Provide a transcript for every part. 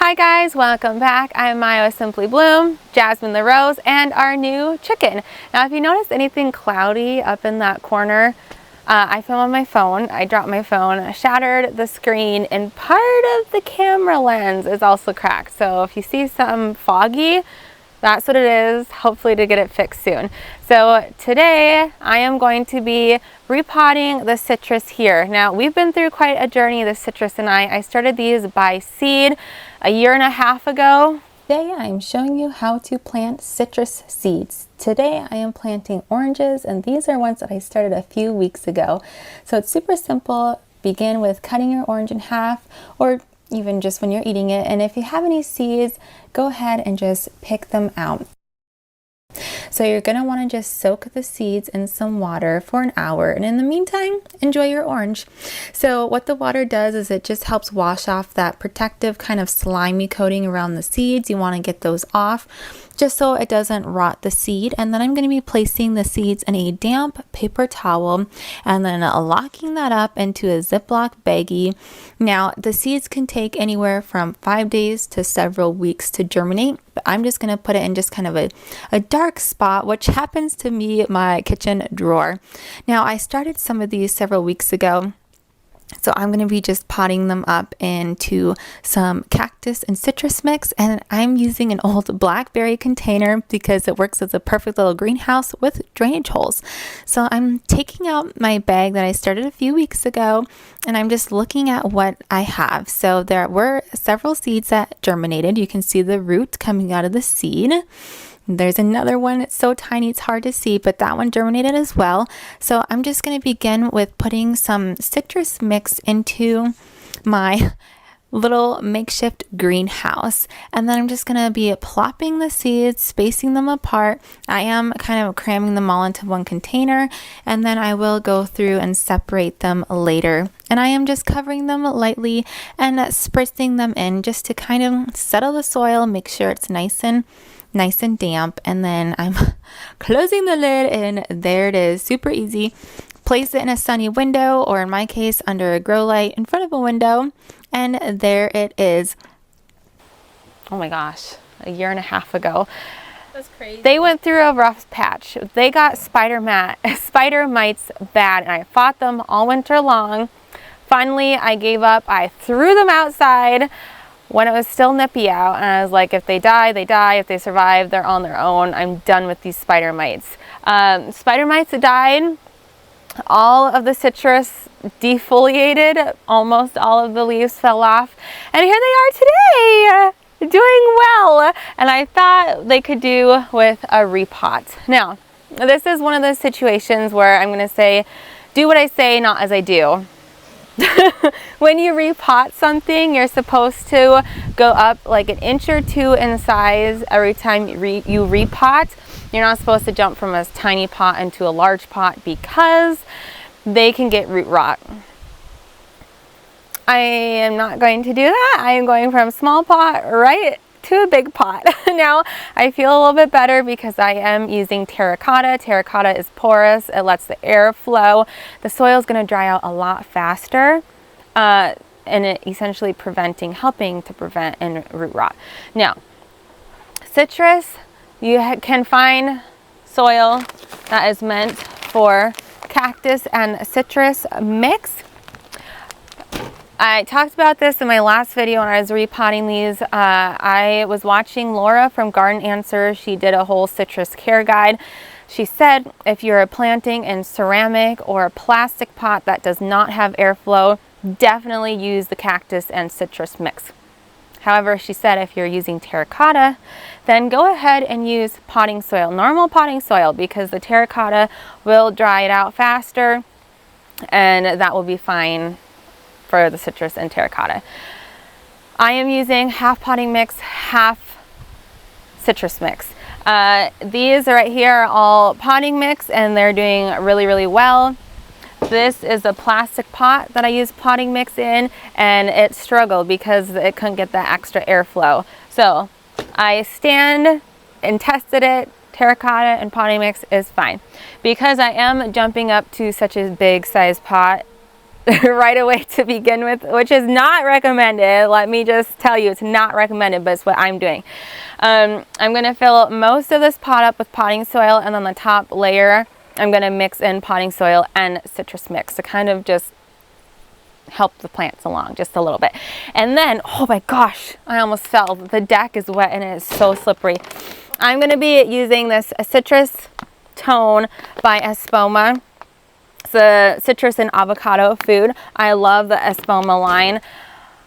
Hi guys, welcome back. I'm Maya Simply Bloom, Jasmine the Rose, and our new chicken. Now if you notice anything cloudy up in that corner, I film on my phone. I dropped my phone, shattered the screen, and part of the camera lens is also cracked. So if you see something foggy, that's what it is, hopefully to get it fixed soon. So today I am going to be repotting the citrus here. Now we've been through quite a journey, the citrus and I started these by seed a year and a half ago. Today I'm showing you how to plant citrus seeds. Today I am planting oranges, and these are ones that I started a few weeks ago. So it's super simple. Begin with cutting your orange in half, or even just when you're eating it. And if you have any seeds, go ahead and just pick them out. So you're going to want to just soak the seeds in some water for an hour, and in the meantime, enjoy your orange. So what the water does is it just helps wash off that protective kind of slimy coating around the seeds. You want to get those off just so it doesn't rot the seed. And then I'm going to be placing the seeds in a damp paper towel and then locking that up into a Ziploc baggie. Now the seeds can take anywhere from 5 days to several weeks to germinate, but I'm just going to put it in just kind of a dark spot, which happens to be my kitchen drawer. Now I started some of these several weeks ago, so I'm going to be just potting them up into some cactus and citrus mix, and I'm using an old blackberry container because it works as a perfect little greenhouse with drainage holes. So I'm taking out my bag that I started a few weeks ago, and I'm just looking at what I have. So there were several seeds that germinated. You can see the root coming out of the seed. There's another one, it's so tiny it's hard to see, but that one germinated as well. So I'm just going to begin with putting some citrus mix into my little makeshift greenhouse, and then I'm just going to be plopping the seeds, spacing them apart. I am kind of cramming them all into one container, and then I will go through and separate them later. And I am just covering them lightly and spritzing them in just to kind of settle the soil, make sure it's nice and damp, and then I'm closing the lid, and there it is. Super easy. Place it in a sunny window, or in my case under a grow light in front of a window, and there it is. Oh my gosh, a year and a half ago. That's crazy. They went through a rough patch. They got spider mites bad, and I fought them all winter long. Finally I gave up. I threw them outside when it was still nippy out, and I was like, if they die, they die. If they survive, they're on their own. I'm done with these spider mites. Spider mites died. All of the citrus defoliated. Almost all of the leaves fell off. And here they are today, doing well. And I thought they could do with a repot. Now, this is one of those situations where I'm going to say, do what I say, not as I do. When you repot something, you're supposed to go up like an inch or two in size every time you repot. You're not supposed to jump from a tiny pot into a large pot because they can get root rot. I am not going to do that. I am going from small pot right to a big pot. Now I feel a little bit better because I am using terracotta. Terracotta is porous. It lets the air flow. The soil is going to dry out a lot faster, and it essentially helping to prevent root rot. Now, citrus, you can find soil that is meant for cactus and citrus mix. I talked about this in my last video when I was repotting these. I was watching Laura from Garden Answers. She did a whole citrus care guide. She said if you're planting in ceramic or a plastic pot that does not have airflow, definitely use the cactus and citrus mix. However, she said if you're using terracotta, then go ahead and use potting soil, normal potting soil, because the terracotta will dry it out faster, and that will be fine for the citrus and terracotta. I am using half potting mix, half citrus mix. These right here are all potting mix, and they're doing really well. This is a plastic pot that I use potting mix in, and it struggled because it couldn't get that extra airflow. So I stand and tested it. Terracotta and potting mix is fine. Because I am jumping up to such a big size pot, right away to begin with, which is not recommended. Let me just tell you, it's not recommended, but it's what I'm doing. I'm going to fill most of this pot up with potting soil, and then the top layer I'm going to mix in potting soil and citrus mix to kind of just help the plants along just a little bit. And then, oh my gosh, I almost fell. The deck is wet and it is so slippery. I'm going to be using this citrus tone by Espoma. It's a citrus and avocado food. I love the Espoma line.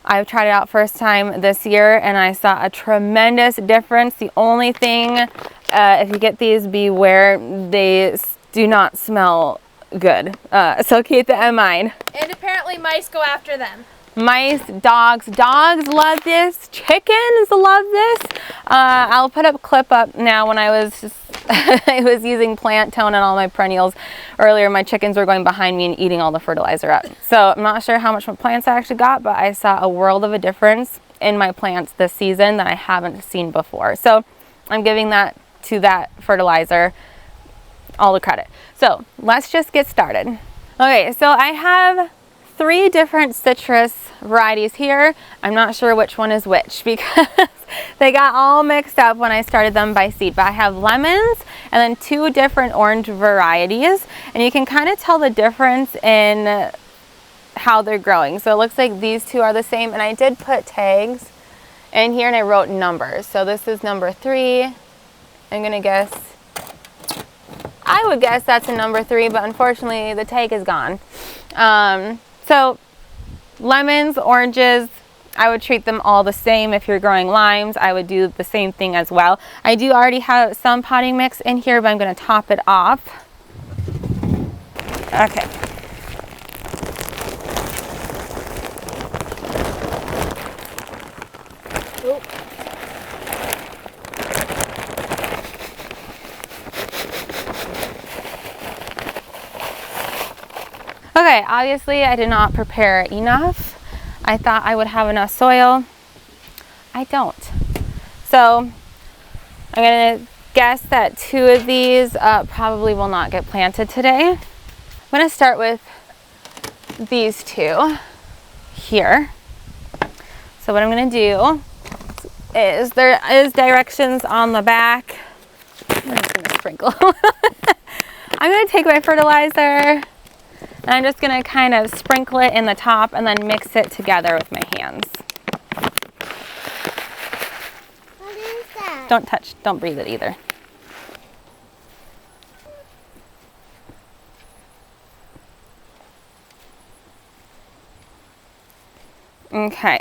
I've tried it out first time this year and I saw a tremendous difference. The only thing, if you get these, beware, they do not smell good. So keep that in mind. And apparently mice go after them. Mice, dogs love this. Chickens love this. I'll put a clip up now. When I was I was using plant tone on all my perennials earlier, my chickens were going behind me and eating all the fertilizer up. So I'm not sure how much plants I actually got, but I saw a world of a difference in my plants this season that I haven't seen before. So I'm giving that to that fertilizer all the credit. So let's just get started. Okay, so I have 3 different citrus varieties here. I'm not sure which one is which because they got all mixed up when I started them by seed, but I have lemons and then 2 different orange varieties, and you can kind of tell the difference in how they're growing. So it looks like these 2 are the same, and I did put tags in here and I wrote numbers. So this is number 3. I'm gonna guess, I would guess that's a number 3, but unfortunately the tag is gone. So lemons, oranges, I would treat them all the same. If you're growing limes, I would do the same thing as well. I do already have some potting mix in here, but I'm going to top it off. Okay. Okay, obviously I did not prepare enough. I thought I would have enough soil. I don't. So I'm going to guess that 2 of these probably will not get planted today. I'm going to start with these 2 here. So what I'm going to do is, there is directions on the back. I'm just going to sprinkle. I'm going to take my fertilizer. And I'm just going to kind of sprinkle it in the top and then mix it together with my hands. What is that? Don't touch, don't breathe it either. Okay.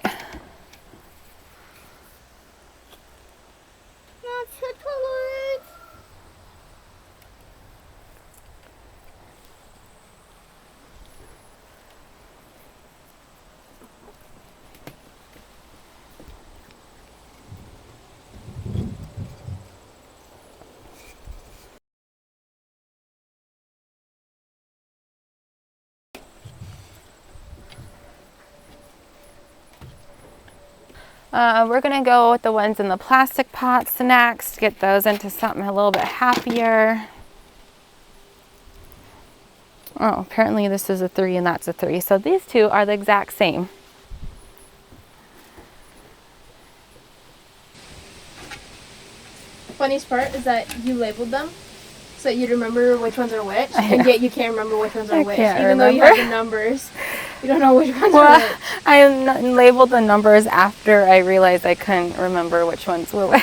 We're going to go with the ones in the plastic pots next, get those into something a little bit happier. Oh, apparently this is a 3 and that's a 3. So these 2 are the exact same. The funniest part is that you labeled them so that you'd remember which ones are which, and yet you can't remember which ones are which. Even though you have the numbers, you don't know which ones are which. I labeled the numbers after I realized I couldn't remember which ones were which.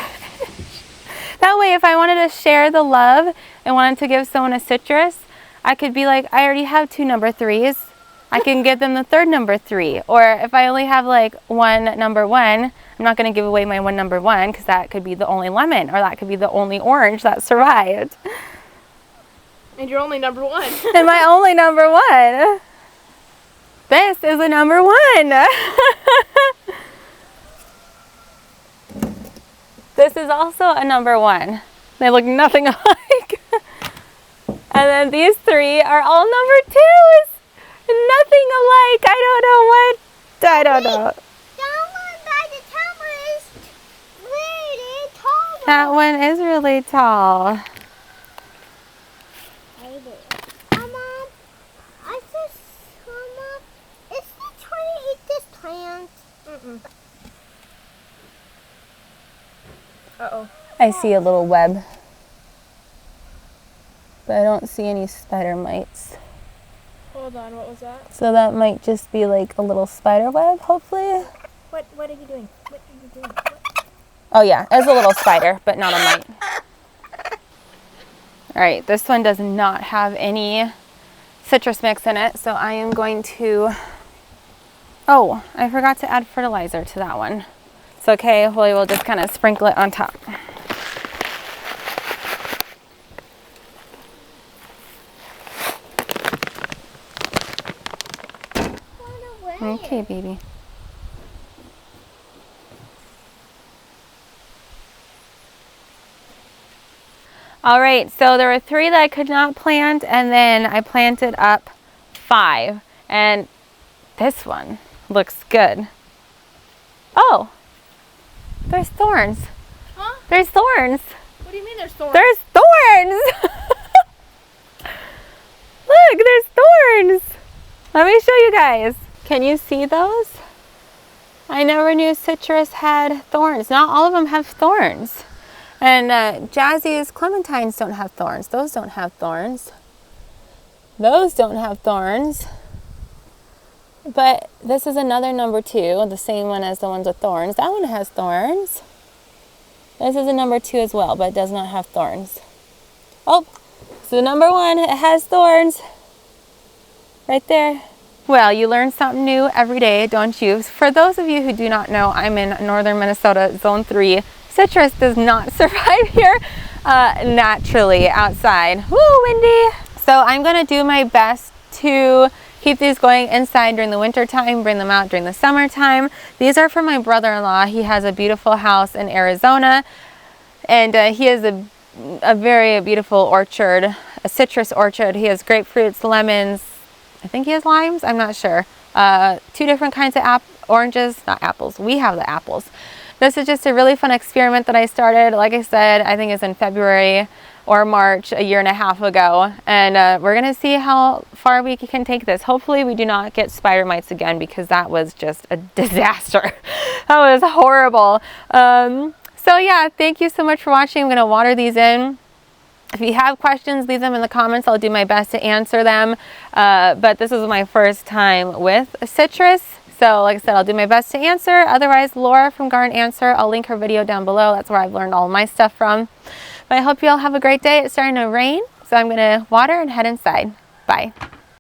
That way, if I wanted to share the love and wanted to give someone a citrus, I could be like, I already have 2 number 3s. I can give them the 3rd number 3. Or if I only have like 1 number 1, I'm not going to give away my 1 number 1 because that could be the only lemon, or that could be the only orange that survived. And you're only number 1. And my only number 1. This is a number 1. This is also a number 1. They look nothing alike. And then these 3 are all number 2s. Nothing alike. I don't know. That one by the top is really tall. That one is really tall. Mom, I just come up Uh-oh. I see a little web, but I don't see any spider mites. Hold on, what was that? So that might just be like a little spider web, hopefully. What are you doing? What are you doing? What? Oh yeah, it's a little spider, but not a mite. All right, this one does not have any citrus mix in it, so I am going to, oh, I forgot to add fertilizer to that one. It's okay, we'll just kind of sprinkle it on top. Okay, baby. All right, so there were 3 that I could not plant, and then I planted up 5. And this one looks good. Oh, there's thorns. Huh? There's thorns. What do you mean there's thorns? There's thorns. Look, there's thorns. Let me show you guys. Can you see those? I never knew citrus had thorns. Not all of them have thorns. And Jazzy's clementines don't have thorns. Those don't have thorns. Those don't have thorns. But this is another number 2, the same one as the ones with thorns. That one has thorns. This is a number 2 as well, but it does not have thorns. Oh, so number 1, it has thorns. Right there. Well, you learn something new every day, don't you? For those of you who do not know, I'm in northern Minnesota, zone 3. Citrus does not survive here naturally outside. Woo, windy. So I'm gonna do my best to keep these going inside during the winter time, bring them out during the summertime. These are from my brother-in-law. He has a beautiful house in Arizona, and he has a very beautiful orchard, a citrus orchard. He has grapefruits, lemons, I think he has limes, I'm not sure. 2 different kinds of oranges, not apples. We have the apples. This is just a really fun experiment that I started. Like I said, I think it's in February or March, a year and a half ago. And we're gonna see how far we can take this. Hopefully we do not get spider mites again, because that was just a disaster. That was horrible. So yeah, thank you so much for watching. I'm gonna water these in. If you have questions, leave them in the comments. I'll do my best to answer them. But this is my first time with citrus. So like I said, I'll do my best to answer. Otherwise, Laura from Garden Answer, I'll link her video down below. That's where I've learned all my stuff from. But I hope you all have a great day. It's starting to rain, so I'm gonna water and head inside. Bye.